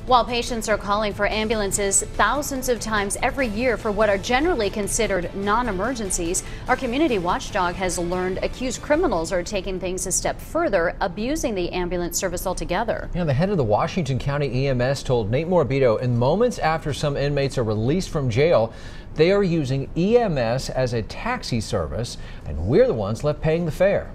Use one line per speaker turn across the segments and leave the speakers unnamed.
While patients are calling for ambulances thousands of times every year for what are generally considered non-emergencies, our community watchdog has learned accused criminals are taking things a step further, abusing the ambulance service altogether.
Yeah, the head of the Washington County EMS told Nate Morabito in moments after some inmates are released from jail, they are using EMS as a taxi service, and we're the ones left paying the fare.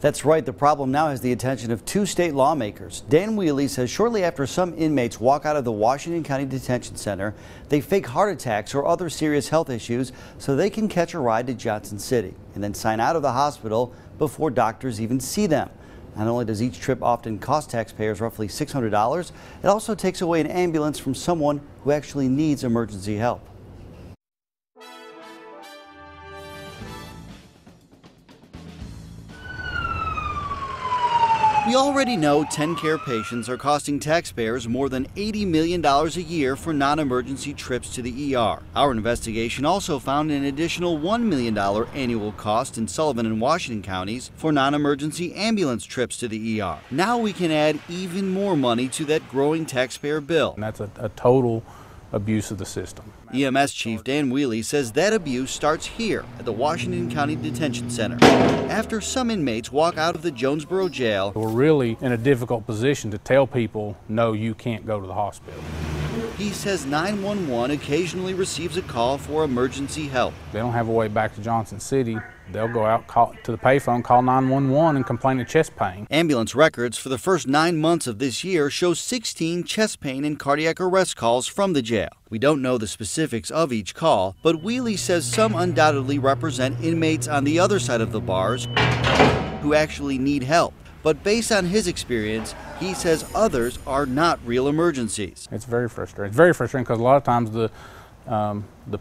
That's right. The problem now has the attention of two state lawmakers. Dan Wheeley says shortly after some inmates walk out of the Washington County Detention Center, they fake heart attacks or other serious health issues so they can catch a ride to Johnson City and then sign out of the hospital before doctors even see them. Not only does each trip often cost taxpayers roughly $600, it also takes away an ambulance from someone who actually needs emergency help. We already know TennCare patients are costing taxpayers more than $80 million a year for non-emergency trips to the ER. Our investigation also found an additional $1 million annual cost in Sullivan and Washington counties for non-emergency ambulance trips to the ER. Now we can add even more money to that growing taxpayer bill.
And that's a total abuse of the system.
EMS Chief Dan Wheeley says that abuse starts here at the Washington County Detention Center. After some inmates walk out of the Jonesboro jail,
we're really in a difficult position to tell people, no, you can't go to the hospital.
He says 911 occasionally receives a call for emergency help.
They don't have a way back to Johnson City. They'll go out, call to the payphone, call 911 and complain of chest pain.
Ambulance records for the first 9 months of this year show 16 chest pain and cardiac arrest calls from the jail. We don't know the specifics of each call, but Wheeley says some undoubtedly represent inmates on the other side of the bars who actually need help. But based on his experience, he says others are not real emergencies.
It's very frustrating. It's very frustrating because a lot of times the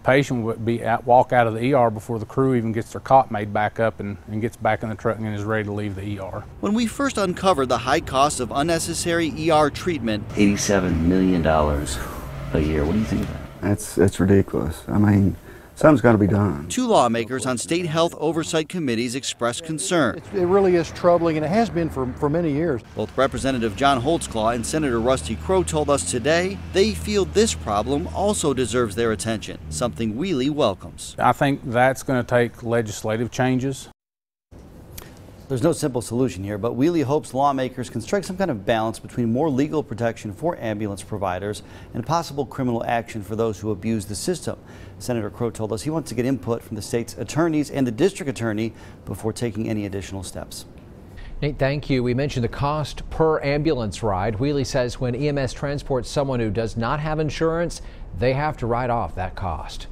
patient would walk out of the ER before the crew even gets their cot made back up and gets back in the truck and is ready to leave the ER.
When we first uncovered the high cost of unnecessary ER treatment,
$87 million a year. What do you think of that?
That's ridiculous. I mean, something's got to be done.
Two lawmakers on state health oversight committees expressed concern.
It really is troubling, and it has been for many years.
Both Representative John Holtzclaw and Senator Rusty Crowe told us today they feel this problem also deserves their attention, something Wheeley welcomes.
I think that's going to take legislative changes.
There's no simple solution here, but Wheeley hopes lawmakers can strike some kind of balance between more legal protection for ambulance providers and possible criminal action for those who abuse the system. Senator Crowe told us he wants to get input from the state's attorneys and the district attorney before taking any additional steps.
Nate, thank you. We mentioned the cost per ambulance ride. Wheeley says when EMS transports someone who does not have insurance, they have to write off that cost.